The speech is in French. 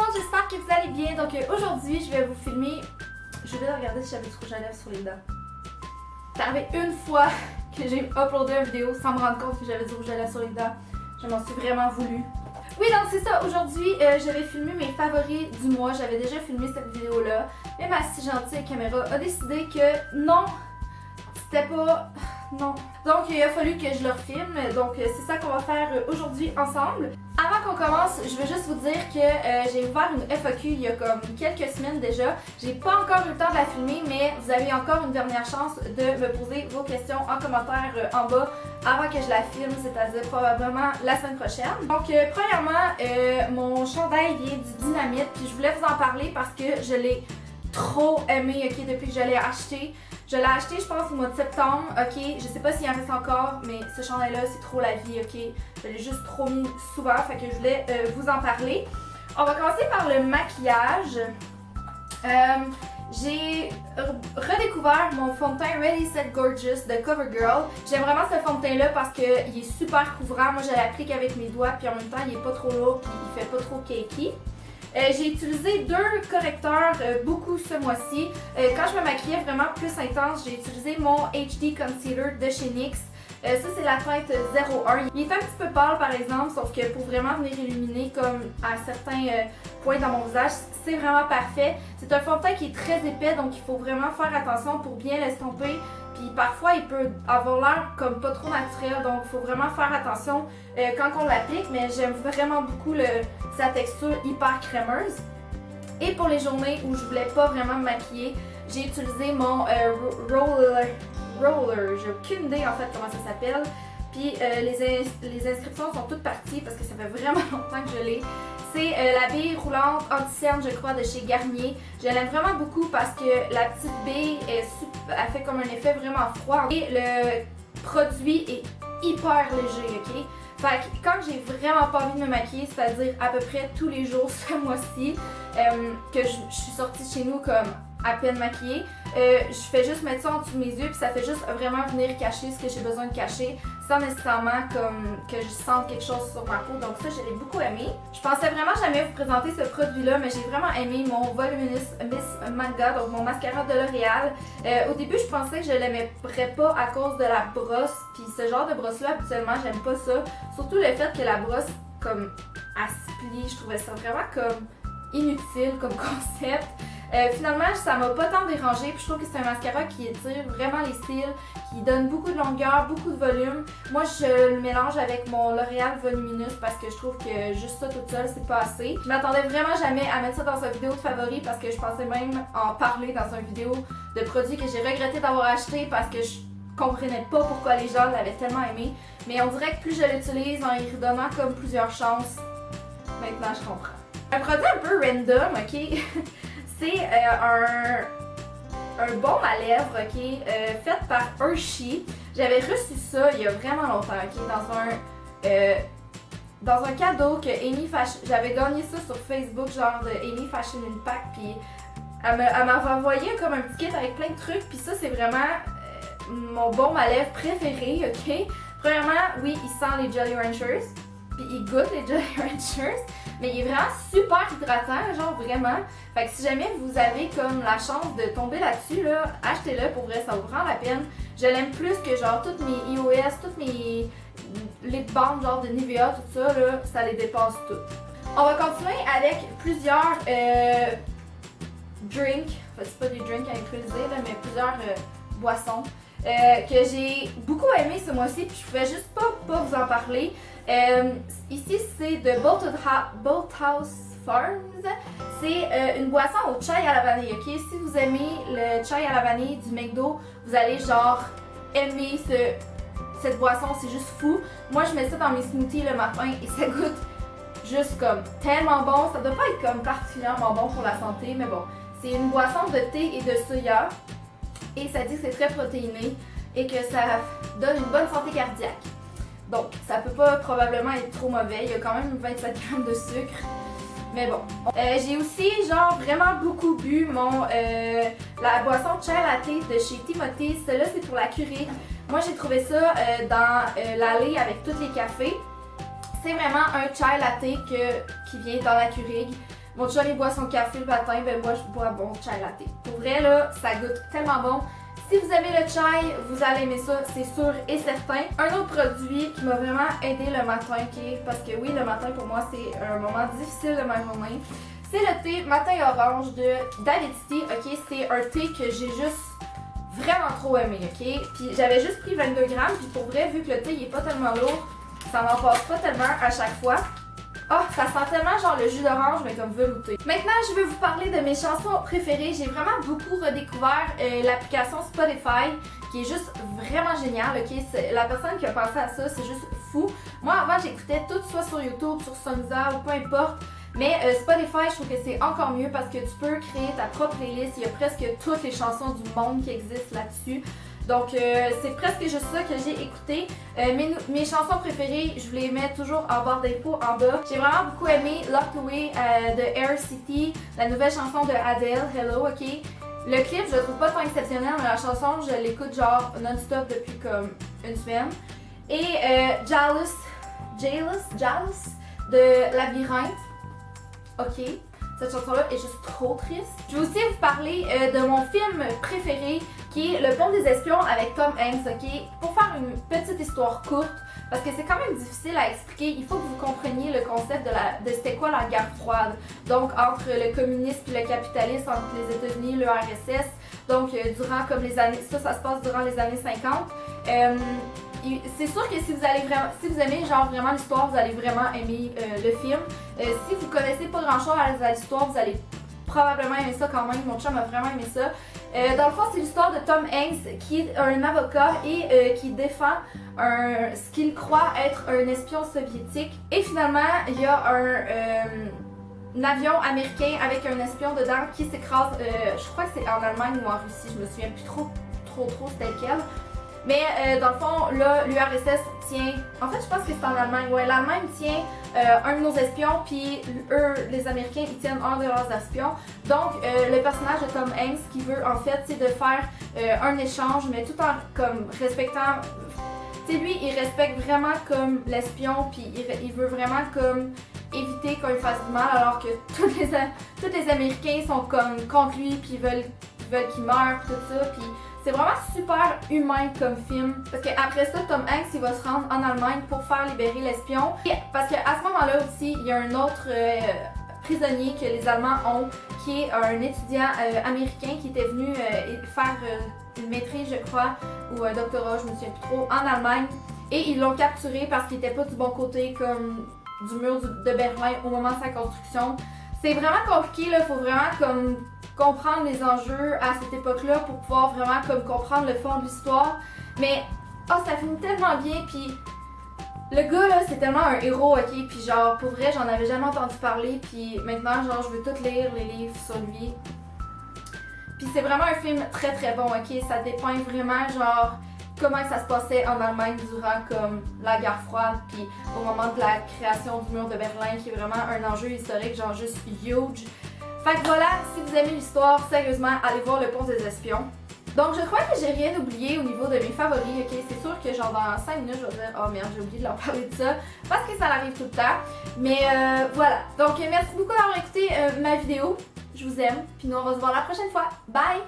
monde, j'espère que vous allez bien. Donc aujourd'hui, je vais vous filmer. Je vais regarder si j'avais du rouge à lèvres sur les dents. C'est arrivé une fois que j'ai uploadé une vidéo sans me rendre compte que j'avais du rouge à lèvres sur les dents. Je m'en suis vraiment voulu. Oui, donc c'est ça. Aujourd'hui, je vais filmer mes favoris du mois. J'avais déjà filmé cette vidéo-là. Mais ma si gentille caméra a décidé que non, c'était pas... Non. Donc il a fallu que je le refilme. Donc c'est ça qu'on va faire aujourd'hui ensemble. Avant qu'on commence, je veux juste vous dire que j'ai ouvert une FAQ il y a comme quelques semaines déjà. J'ai pas encore eu le temps de la filmer, mais vous avez encore une dernière chance de me poser vos questions en commentaire en bas avant que je la filme, c'est-à-dire probablement la semaine prochaine. Donc premièrement, mon chandail vient du Dynamite, puis je voulais vous en parler parce que je l'ai trop aimé, ok, depuis que je l'ai acheté. Je l'ai acheté, je pense, au mois de septembre, ok? Je sais pas s'il en reste encore, mais ce chandail-là, c'est trop la vie, ok? Je l'ai juste trop mis souvent, fait que je voulais vous en parler. On va commencer par le maquillage. J'ai redécouvert mon fond de teint Ready Set Gorgeous de CoverGirl. J'aime vraiment ce fond de teint-là parce qu'il est super couvrant. Moi, je l'applique avec mes doigts, puis en même temps, il est pas trop lourd, puis il fait pas trop cakey. J'ai utilisé deux correcteurs beaucoup ce mois-ci. Quand je me maquillais vraiment plus intense, j'ai utilisé mon HD Concealer de chez NYX. Ça, c'est la teinte 01. Il est un petit peu pâle par exemple, sauf que pour vraiment venir illuminer comme à certains points dans mon visage, c'est vraiment parfait. C'est un fond de teint qui est très épais, donc il faut vraiment faire attention pour bien l'estomper. Puis parfois, il peut avoir l'air comme pas trop naturel, donc il faut vraiment faire attention quand on l'applique. Mais j'aime vraiment beaucoup sa texture hyper crémeuse. Et pour les journées où je voulais pas vraiment me maquiller, j'ai utilisé mon roller. J'ai aucune idée en fait comment ça s'appelle. Puis les inscriptions sont toutes parties parce que ça fait vraiment longtemps que je l'ai. C'est la bille roulante anti-cerne, je crois, de chez Garnier. Je l'aime vraiment beaucoup parce que la petite bille elle fait comme un effet vraiment froid. Et le produit est hyper léger, ok? Fait que quand j'ai vraiment pas envie de me maquiller, c'est-à-dire à peu près tous les jours ce mois-ci, que je suis sortie de chez nous comme à peine maquillée, je fais juste mettre ça en dessous de mes yeux puis ça fait juste vraiment venir cacher ce que j'ai besoin de cacher sans nécessairement comme que je sente quelque chose sur ma peau. Donc ça, je l'ai beaucoup aimé. Je pensais vraiment jamais vous présenter ce produit-là, mais j'ai vraiment aimé mon Voluminous Miss Magda, donc mon mascara de L'Oréal. Au début, je pensais que je l'aimerais pas à cause de la brosse, puis ce genre de brosse-là, habituellement, j'aime pas ça. Surtout le fait que la brosse, comme, elle se plie, je trouvais ça vraiment comme inutile comme concept. Finalement, ça m'a pas tant dérangé, puis je trouve que c'est un mascara qui étire vraiment les cils, qui donne beaucoup de longueur, beaucoup de volume. Moi, je le mélange avec mon L'Oréal Voluminous parce que je trouve que juste ça toute seule, c'est pas assez. Je m'attendais vraiment jamais à mettre ça dans une vidéo de favoris parce que je pensais même en parler dans une vidéo de produits que j'ai regretté d'avoir acheté parce que je comprenais pas pourquoi les gens l'avaient tellement aimé. Mais on dirait que plus je l'utilise en y redonnant comme plusieurs chances, maintenant je comprends. Un produit un peu random, ok? C'est un baume à lèvres, ok, fait par Hershey. J'avais reçu ça il y a vraiment longtemps, ok, dans un cadeau que Amy Fashion... J'avais gagné ça sur Facebook, genre de Amy Fashion Impact, puis elle m'avait envoyé comme un petit kit avec plein de trucs, puis ça c'est vraiment mon baume à lèvres préféré, ok. Premièrement, oui, il sent les Jolly Ranchers, puis il goûte les Jolly Ranchers. Mais il est vraiment super hydratant, genre vraiment. Fait que si jamais vous avez comme la chance de tomber là-dessus, là, achetez-le, pour vrai, ça vaut vraiment la peine. Je l'aime plus que genre toutes mes iOS, toutes mes lip balms genre de Nivea, tout ça, là, ça les dépasse toutes. On va continuer avec plusieurs drinks, enfin c'est pas des drinks à utiliser, là, mais plusieurs boissons que j'ai beaucoup aimé ce mois-ci, puis je pouvais juste pas vous en parler. Ici, c'est de Bolthouse Farms. C'est une boisson au chai à la vanille, ok? Si vous aimez le chai à la vanille du McDo, vous allez genre aimer cette boisson, c'est juste fou. Moi, je mets ça dans mes smoothies le matin et ça goûte juste comme tellement bon. Ça doit pas être comme particulièrement bon pour la santé, mais bon. C'est une boisson de thé et de soya et ça dit que c'est très protéiné et que ça donne une bonne santé cardiaque. Donc, ça peut pas probablement être trop mauvais. Il y a quand même 27 grammes de sucre. Mais bon. J'ai aussi, genre, vraiment beaucoup bu la boisson chai latte de chez Timothy. Celle-là, c'est pour la Keurig. Moi, j'ai trouvé ça dans l'allée avec tous les cafés. C'est vraiment un chai latte qui vient dans la Keurig. mon chum il boit son café le matin, ben moi je bois bon chai latte. Pour vrai là, ça goûte tellement bon. Si vous aimez le chai, vous allez aimer ça, c'est sûr et certain. Un autre produit qui m'a vraiment aidé le matin, ok, parce que oui, le matin pour moi c'est un moment difficile de ma journée, c'est le thé matin orange de David Tea, ok, c'est un thé que j'ai juste vraiment trop aimé, ok, puis j'avais juste pris 22 grammes, puis pour vrai, vu que le thé il est pas tellement lourd, ça m'en passe pas tellement à chaque fois. Oh, ça sent tellement genre le jus d'orange, mais comme velouté. Maintenant, je vais vous parler de mes chansons préférées. J'ai vraiment beaucoup redécouvert l'application Spotify, qui est juste vraiment géniale, ok? La personne qui a pensé à ça, c'est juste fou. Moi, avant, j'écoutais tout soit sur YouTube, sur Sonza ou peu importe. Mais Spotify, je trouve que c'est encore mieux parce que tu peux créer ta propre playlist. Il y a presque toutes les chansons du monde qui existent là-dessus. Donc, c'est presque juste ça que j'ai écouté. Mes chansons préférées, je vous les mets toujours en barre d'infos en bas. J'ai vraiment beaucoup aimé Locked Away de Air City, la nouvelle chanson de Adele, Hello, ok? Le clip, je le trouve pas tant exceptionnel, mais la chanson, je l'écoute genre non-stop depuis comme une semaine. Et Jealous de Labyrinthe, ok? Cette chanson-là est juste trop triste. Je vais aussi vous parler de mon film préféré, qui est Le Pont des Espions avec Tom Hanks, ok? Pour faire une petite histoire courte, parce que c'est quand même difficile à expliquer, il faut que vous compreniez le concept de c'était quoi la guerre froide. Donc entre le communisme et le capitalisme, entre les États-Unis et l'URSS. Donc durant comme les années, ça se passe durant les années 50. C'est sûr que si vous aimez genre vraiment l'histoire, vous allez vraiment aimer le film. Si vous connaissez pas grand chose à l'histoire, vous allez probablement aimer ça quand même. Mon chum a vraiment aimé ça. Dans le fond, c'est l'histoire de Tom Hanks qui est un avocat et qui défend ce qu'il croit être un espion soviétique. Et finalement, il y a un avion américain avec un espion dedans qui s'écrase, je crois que c'est en Allemagne ou en Russie, je me souviens plus trop c'était lequel. Mais dans le fond, là, l'URSS tient, en fait je pense que c'est en Allemagne, ouais, l'Allemagne tient un de nos espions, puis eux, les Américains, ils tiennent un de leurs espions. Donc le personnage de Tom Hanks qui veut en fait, c'est de faire un échange, mais tout en comme respectant, tu sais lui, il respecte vraiment comme l'espion, puis il veut vraiment comme éviter qu'il fasse du mal, alors que tous les Américains sont comme contre lui, puis ils veulent qu'il meure, tout ça, puis c'est vraiment super humain comme film. Parce qu'après ça, Tom Hanks, il va se rendre en Allemagne pour faire libérer l'espion. Parce qu'à ce moment-là aussi, il y a un autre prisonnier que les Allemands ont, qui est un étudiant américain qui était venu faire une maîtrise, je crois, ou un doctorat, je me souviens plus trop, en Allemagne. Et ils l'ont capturé parce qu'il était pas du bon côté comme du mur de Berlin au moment de sa construction. C'est vraiment compliqué, là, faut vraiment comme comprendre les enjeux à cette époque-là pour pouvoir vraiment comme comprendre le fond de l'histoire. Mais oh, ça finit tellement bien, puis le gars là c'est tellement un héros, ok, puis genre pour vrai j'en avais jamais entendu parler, puis maintenant genre je veux tout lire les livres sur lui. Puis c'est vraiment un film très très bon, ok, ça dépeint vraiment genre comment ça se passait en Allemagne durant comme la guerre froide, puis au moment de la création du mur de Berlin, qui est vraiment un enjeu historique genre juste huge. Fait que voilà, si vous aimez l'histoire, sérieusement, allez voir Le Pont des Espions. Donc je crois que j'ai rien oublié au niveau de mes favoris, ok? C'est sûr que genre dans 5 minutes je vais dire « Oh merde, j'ai oublié de leur parler de ça » parce que ça arrive tout le temps. Mais voilà, donc merci beaucoup d'avoir écouté ma vidéo. Je vous aime, puis nous on va se voir la prochaine fois. Bye!